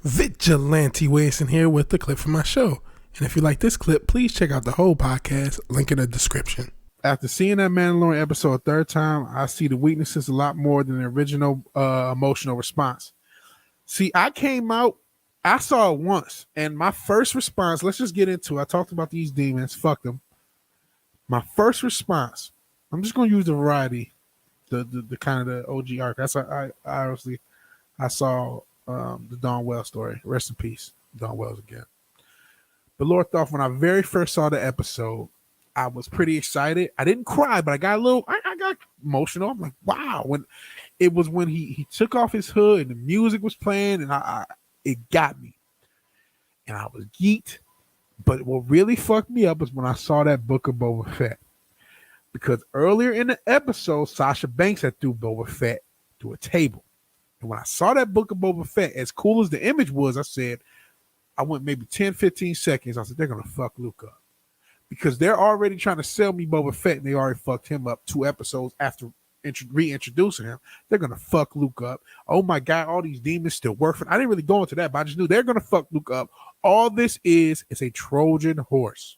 Vigilante Williamson here with the clip from my show. And if you like this clip, please check out the whole podcast, link in the description. After seeing that Mandalorian episode a third time, I see the weaknesses a lot more than the original emotional response. See, I saw it once, and my first response, let's just get into it. I talked about these demons, fuck them. My first response, I'm just going to use the variety, the kind of the OG arc. That's I honestly, I saw the Dawn Wells story. Rest in peace, Dawn Wells again. But Lord Thoth, when I very first saw the episode, I was pretty excited. I didn't cry, but I got I got emotional. I'm like, wow. When he took off his hood and the music was playing, and it got me. And I was geeked. But what really fucked me up is when I saw that Book of Boba Fett. Because earlier in the episode, Sasha Banks had threw Boba Fett to a table. And when I saw that Book of Boba Fett, as cool as the image was, I went maybe 10, 15 seconds. I said, they're going to fuck Luke up. Because they're already trying to sell me Boba Fett, and they already fucked him up 2 episodes after reintroducing him. They're going to fuck Luke up. Oh my God, all these demons still work for. I didn't really go into that, but I just knew they're going to fuck Luke up. All this is a Trojan horse.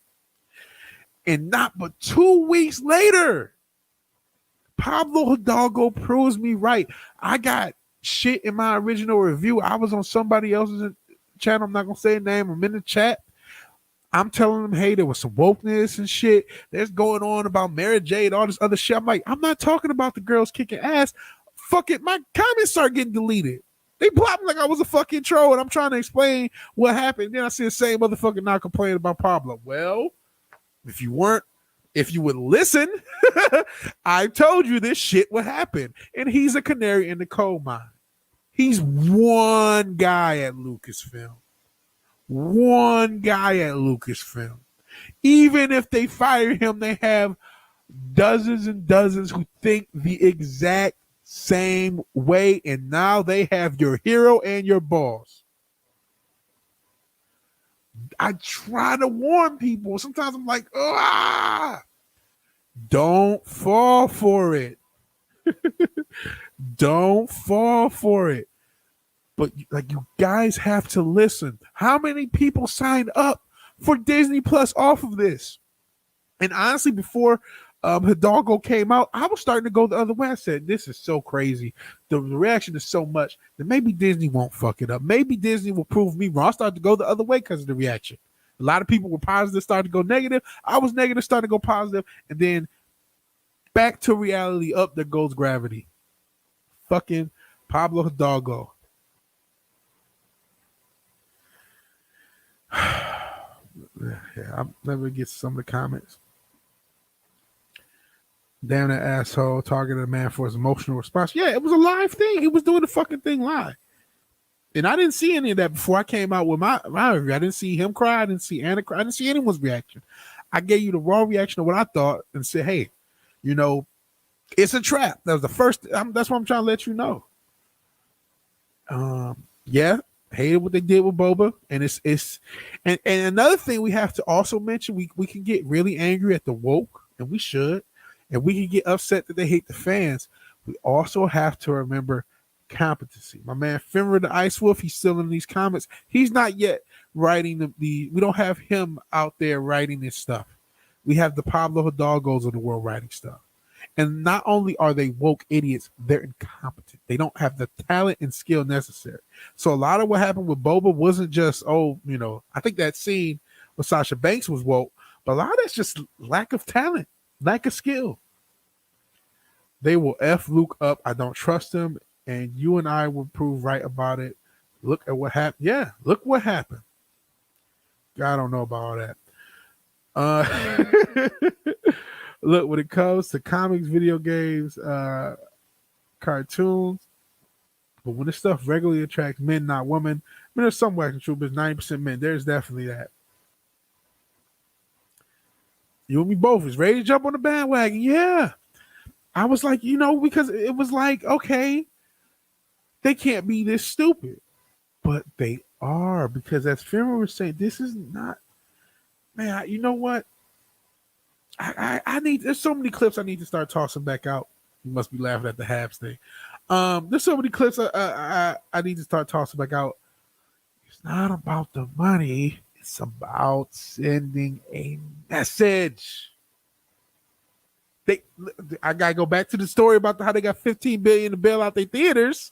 And not but 2 weeks later, Pablo Hidalgo proves me right. I got shit in my original review. I was on somebody else's channel. I'm not going to say a name. I'm in the chat. I'm telling them, hey, there was some wokeness and shit that's going on about Mary Jade, all this other shit. I'm like, I'm not talking about the girls kicking ass. Fuck it. My comments start getting deleted. They blocked me like I was a fucking troll, and I'm trying to explain what happened. Then I see the same motherfucker now complaining about Pablo. Well, if you would listen, I told you this shit would happen. And he's a canary in the coal mine. He's one guy at Lucasfilm. One guy at Lucasfilm. Even if they fire him, they have dozens and dozens who think the exact same way, and now they have your hero and your boss. I try to warn people. Sometimes I'm like, don't fall for it. Don't fall for it. But like, you guys have to listen. How many people signed up for Disney Plus off of this? And honestly, before Hidalgo came out, I was starting to go the other way. I said, this is so crazy. The reaction is so much that maybe Disney won't fuck it up. Maybe Disney will prove me wrong. I started to go the other way because of the reaction. A lot of people were positive, started to go negative. I was negative, started to go positive. And then back to reality, up there goes gravity. Fucking Pablo Hidalgo. Yeah, let me get some of the comments. Damn that asshole targeted a man for his emotional response. Yeah, it was a live thing. He was doing the fucking thing live. And I didn't see any of that before I came out with my review. I didn't see him cry. I didn't see Anna cry. I didn't see anyone's reaction. I gave you the raw reaction of what I thought and said, hey, it's a trap. That was the first. That's what I'm trying to let you know. Yeah, hated what they did with Boba, and and another thing we have to also mention. We can get really angry at the woke, and we should, and we can get upset that they hate the fans. We also have to remember competency. My man Fenrir the Ice Wolf, he's still in these comments. He's not yet writing we don't have him out there writing this stuff. We have the Pablo Hidalgos of the world writing stuff. And not only are they woke idiots, they're incompetent. They don't have the talent and skill necessary. So a lot of what happened with Boba wasn't just, I think that scene with Sasha Banks was woke, but a lot of that's just lack of talent, lack of skill. They will F Luke up. I don't trust him. And you and I will prove right about it. Look at what happened. Yeah, look what happened. I don't know about all that. Look, when it comes to comics, video games, cartoons, but when this stuff regularly attracts men, not women, I mean, there's some wax and truth, but 90% men. There's definitely that. You and me both is ready to jump on the bandwagon. Yeah. I was like, because it was like, okay, they can't be this stupid. But they are, because as Fenrir was saying, this is not, man, you know what? I need, there's so many clips I need to start tossing back out. You must be laughing at the Habs thing. There's so many clips I need to start tossing back out It's not about the money. It's about sending a message. I gotta go back to the story about how they got $15 billion to bail out their theaters.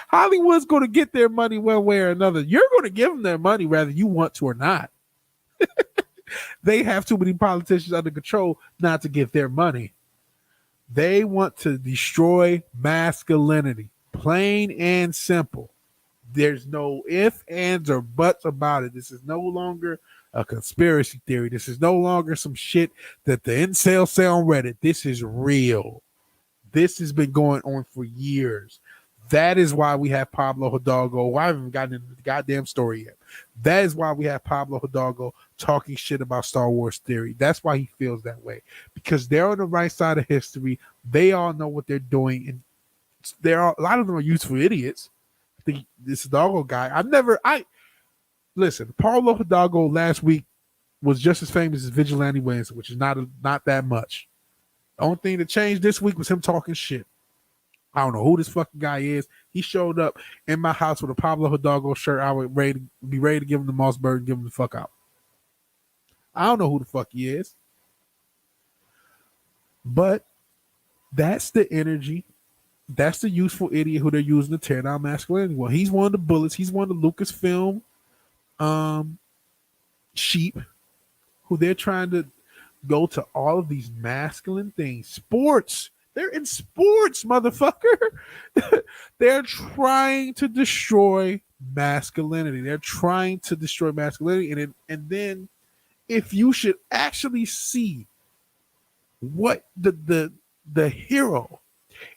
Hollywood's going to get their money one way or another. You're going to give them their money whether you want to or not. They have too many politicians under control not to get their money. They want to destroy masculinity, plain and simple. There's no ifs, ands, or buts about it. This is no longer a conspiracy theory. This is no longer some shit that the incels say on Reddit. This is real. This has been going on for years. That is why we have Pablo Hidalgo. I haven't even gotten into the goddamn story yet. That is why we have Pablo Hidalgo talking shit about Star Wars theory. That's why he feels that way. Because they're on the right side of history. They all know what they're doing. And a lot of them are useful idiots. This Hidalgo guy, listen, Pablo Hidalgo last week was just as famous as Vigilante Williamson, which is not that much. The only thing that changed this week was him talking shit. I don't know who this fucking guy is. He showed up in my house with a Pablo Hidalgo shirt. I would be ready to give him the Mossberg and give him the fuck out. I don't know who the fuck he is. But that's the energy. That's the useful idiot who they're using to tear down masculinity. Well, he's one of the bullets. He's one of the Lucasfilm sheep who they're trying to go to all of these masculine things. Sports. They're in sports, motherfucker. They're trying to destroy masculinity. They're trying to destroy masculinity. And then if you should actually see what the hero,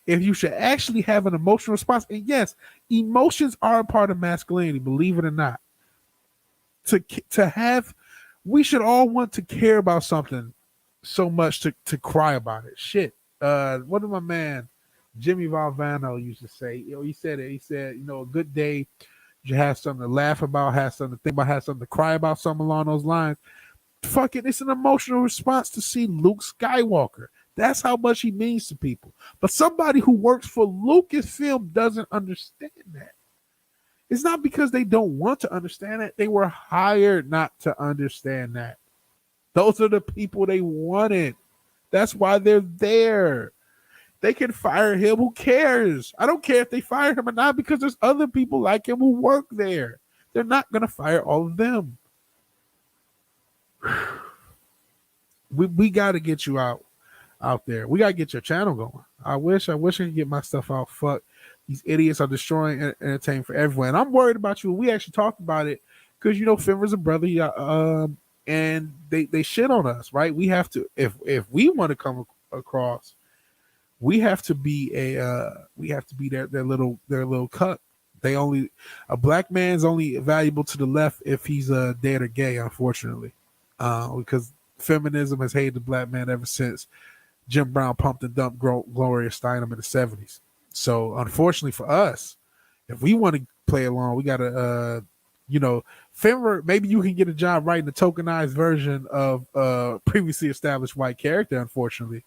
if you should actually have an emotional response, and yes, emotions are a part of masculinity, believe it or not. We should all want to care about something so much to cry about it. Shit. What did my man Jimmy Valvano used to say? He said, a good day, you have something to laugh about, have something to think about, have something to cry about, something along those lines. Fuck it, it's an emotional response to see Luke Skywalker. That's how much he means to people. But somebody who works for Lucasfilm doesn't understand that. It's not because they don't want to understand it. They were hired not to understand that. Those are the people they wanted. That's why they're there. They can fire him. Who cares? I don't care if they fire him or not because there's other people like him who work there. They're not going to fire all of them. We got to get you out there. We got to get your channel going. I wish I could get my stuff out. Fuck. These idiots are destroying entertainment for everyone. And I'm worried about you. We actually talked about it because, Fenrir's a brother. And they shit on us, right? We have to, if we want to come across, we have to be their little cuck. A black man's only valuable to the left if he's dead or gay, unfortunately, because feminism has hated the black man ever since Jim Brown pumped and dumped Gloria Steinem in the 70s. So unfortunately for us, if we want to play along, we got to Fenrir, maybe you can get a job writing the tokenized version of previously established white character, unfortunately.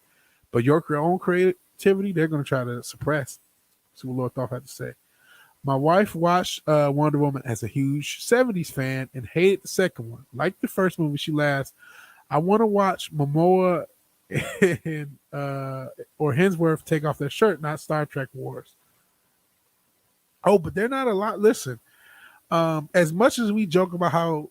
But your own creativity, they're going to try to suppress. See what Lord Thoth had to say. My wife watched Wonder Woman as a huge 70s fan and hated the second one. Like the first movie, she laughs. I want to watch Momoa and or Hemsworth take off their shirt, not Star Trek Wars. Oh, but they're not a lot. Listen. As much as we joke about how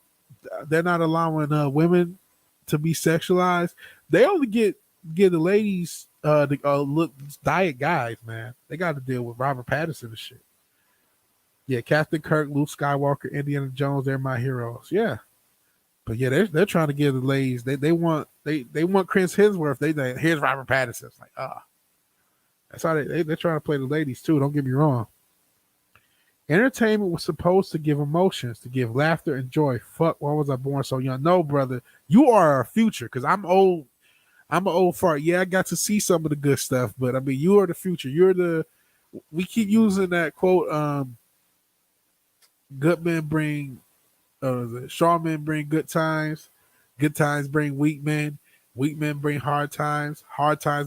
they're not allowing women to be sexualized, they only give the ladies look diet guys, man. They got to deal with Robert Pattinson and shit. Yeah, Captain Kirk, Luke Skywalker, Indiana Jones, they're my heroes. Yeah, but yeah, they're trying to give the ladies. They want Chris Hemsworth. Here's Robert Pattinson. It's like that's how they're trying to play the ladies too. Don't get me wrong. Entertainment was supposed to give emotions, to give laughter and joy. Fuck, why was I born so young? No, brother, you are our future because I'm old. I'm an old fart. Yeah, I got to see some of the good stuff, but I mean, you are the future. We keep using that quote, good men bring, strong men bring good times bring weak men bring hard times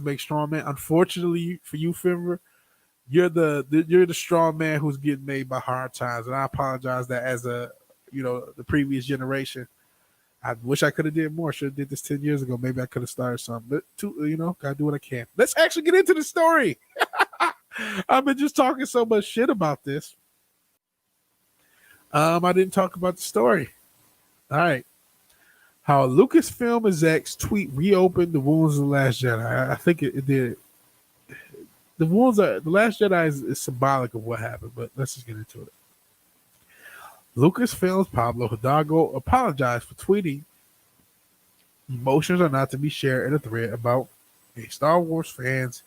make strong men. Unfortunately for you, Fenrir, you're the strong man who's getting made by hard times, and I apologize that as a the previous generation. I wish I could have did more. Should have did this 10 years ago. Maybe I could have started something. But gotta do what I can. Let's actually get into the story. I've been just talking so much shit about this. I didn't talk about the story. All right. How Lucasfilm execs tweet reopened the wounds of the Last Jedi. I think it did. The wounds are the Last Jedi is symbolic of what happened, but let's just get into it. Lucasfilm's Pablo Hidalgo apologized for tweeting emotions are not to be shared in a thread about a Star Wars fan's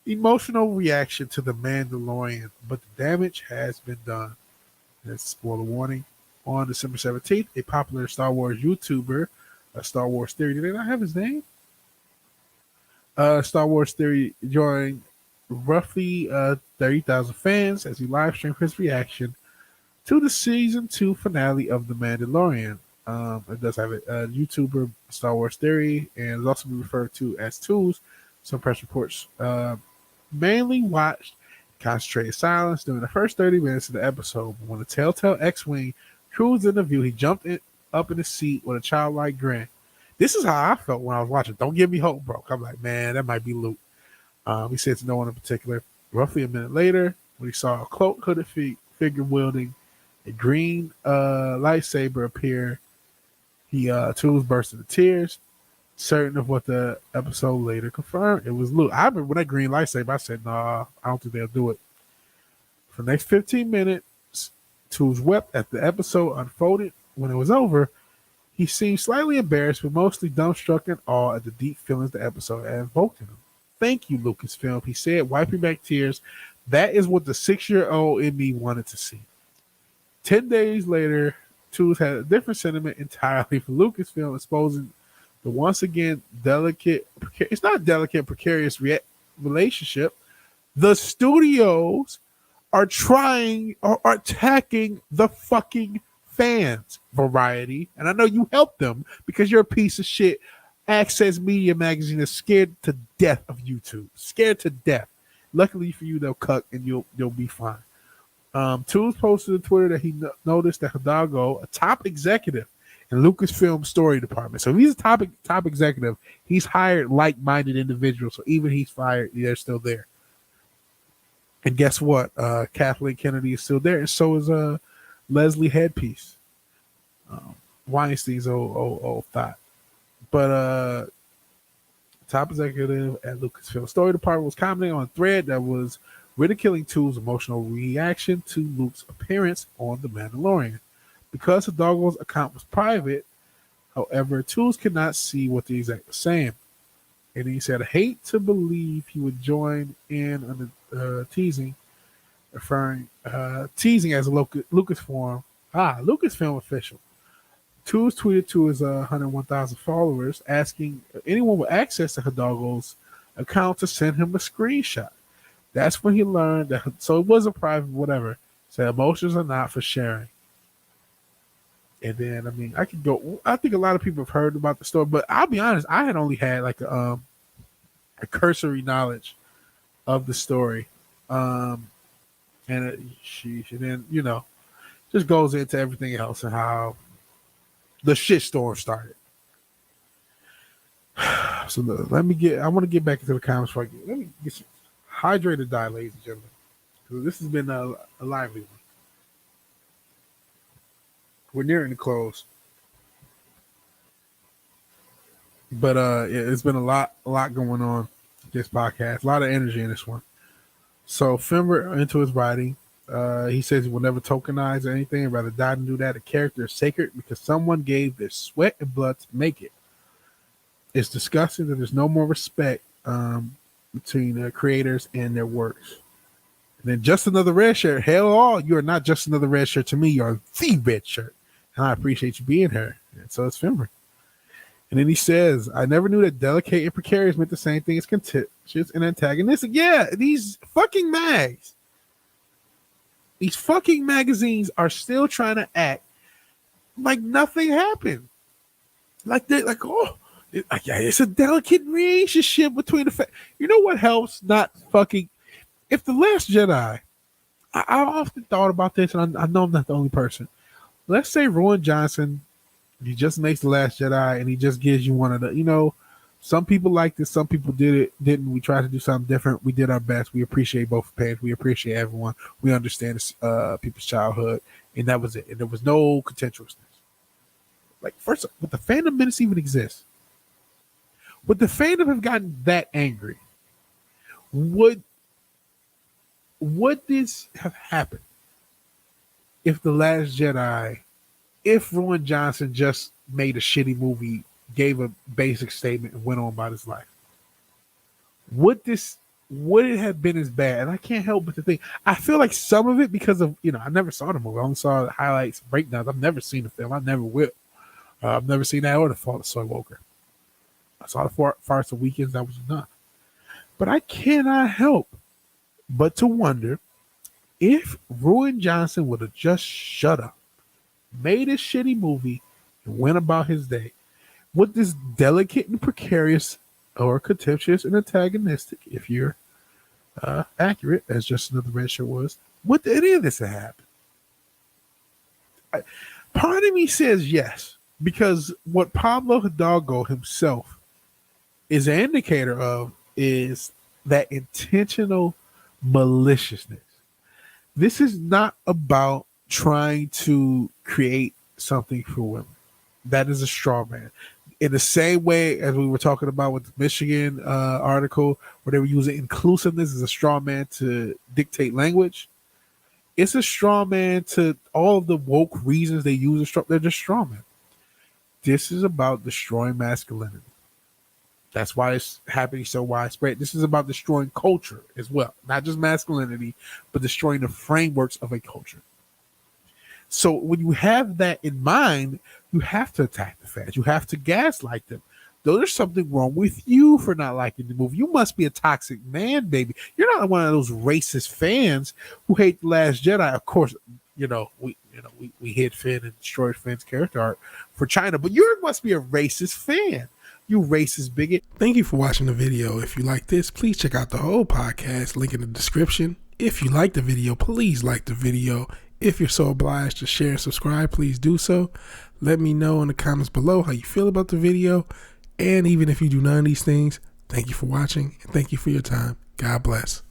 emotional reaction to The Mandalorian, but the damage has been done. That's spoiler warning. On December 17th, a popular Star Wars YouTuber, a Star Wars Theory, did they not have his name? Star Wars Theory joined roughly 30,000 fans as he live streamed his reaction to the season 2 finale of The Mandalorian. It does have a YouTuber, Star Wars Theory, and is also referred to as Tools. Some press reports mainly watched concentrated silence during the first 30 minutes of the episode. When the Telltale X-Wing cruised in the view, he jumped up in his seat with a childlike grin. This is how I felt when I was watching. Don't give me hope, bro. I'm like, man, that might be Luke. He said to no one in particular. Roughly a minute later, when he saw a cloaked, hooded figure wielding a green lightsaber appear, Tools burst into tears, certain of what the episode later confirmed. It was Luke. I remember when that green lightsaber, I said, nah, I don't think they'll do it. For the next 15 minutes, Tools wept as the episode unfolded. When it was over, he seemed slightly embarrassed, but mostly dumbstruck in awe at the deep feelings the episode had invoked in him. Thank you, Lucasfilm, he said, wiping back tears. That is what the 6-year-old in me wanted to see. 10 days later, Tools had a different sentiment entirely for Lucasfilm, exposing the once again it's not delicate, precarious relationship. The studios are attacking the fucking fans, Variety. And I know you helped them because you're a piece of shit. Access Media Magazine is scared to death of YouTube. Scared to death. Luckily for you, they'll cut and you'll be fine. Tools posted on Twitter that he noticed that Hidalgo, a top executive in Lucasfilm story department. So if he's a top executive, he's hired like-minded individuals. So even he's fired, they're still there. And guess what? Kathleen Kennedy is still there, and so is Leslie Headpiece. Weinstein's old thought. But top executive at Lucasfilm story department was commenting on a thread that was ridiculing Tools' emotional reaction to Luke's appearance on The Mandalorian. Because Hidalgo's account was private, however, Tools could not see what the exec was saying. And he said, I hate to believe he would join in on the teasing as a Lucasfilm official. Tools tweeted to his 101,000 followers asking if anyone with access to Hidalgo's account to send him a screenshot. That's when he learned that, so it wasn't private, whatever. So emotions are not for sharing. And then, I mean, I could go, I think a lot of people have heard about the story, but I'll be honest, I had only had like a cursory knowledge of the story. And then, just goes into everything else and how the shitstorm started. So I want to get back into the comments before let me get some hydrated die, ladies and gentlemen. Because this has been a lively one. We're nearing the close. But it's been a lot going on this podcast. A lot of energy in this one. So Fimber into his writing. He says he will never tokenize or anything, and rather die than do that. A character is sacred because someone gave their sweat and blood to make it. It's disgusting that there's no more respect between the creators and their works. And then just another red shirt. Hell, all you are not just another red shirt to me. You're the red shirt, and I appreciate you being here. And so it's Fimber. And then he says, I never knew that delicate and precarious meant the same thing as contentious and antagonistic. Yeah, these fucking mags. These fucking magazines are still trying to act like nothing happened. Like they're like, it's a delicate relationship between the you know what helps not fucking If The Last Jedi, I often thought about this, and I know I'm not the only person. Let's say Rowan Johnson, he just makes The Last Jedi, and he just gives you one of the, some people liked it, some people didn't. We tried to do something different. We did our best. We appreciate both fans. We appreciate everyone. We understand people's childhood, and that was it. And there was no contentiousness. Like, first, would the fandom minutes even exist? Would the fandom have gotten that angry? Would this have happened if The Last Jedi, if Rowan Johnson just made a shitty movie, gave a basic statement, and went on about his life? Would it have been as bad? And I can't help but to think, I feel like some of it, because of, I never saw the movie. I only saw the highlights, breakdowns. I've never seen the film. I never will. I've never seen that or The Fall of Skywalker. I saw the Forest of Weekends. That was enough. But I cannot help but to wonder if Rowan Johnson would have just shut up, made a shitty movie, and went about his day, would this delicate and precarious or contemptuous and antagonistic, if you're accurate, as Just Another Red Shirt was, would any of this have happened? Part of me says yes, because what Pablo Hidalgo himself is an indicator of is that intentional maliciousness. This is not about trying to create something for women. That is a straw man. In the same way as we were talking about with the Michigan article, where they were using inclusiveness as a straw man to dictate language, it's a straw man to all of the woke reasons they use. They're just straw men. This is about destroying masculinity. That's why it's happening so widespread. This is about destroying culture as well. Not just masculinity, but destroying the frameworks of a culture. So when you have that in mind, you have to attack the fans. You have to gaslight them. Though there's something wrong with you for not liking the movie. You must be a toxic man, baby. You're not one of those racist fans who hate The Last Jedi. Of course, we hit Finn and destroyed Finn's character arc for China, but you must be a racist fan. You racist bigot. Thank you for watching the video. If you like this, please check out the whole podcast. Link in the description. If you like the video, please like the video. If you're so obliged to share and subscribe, please do so. Let me know in the comments below how you feel about the video. And even if you do none of these things, thank you for watching and thank you for your time. God bless.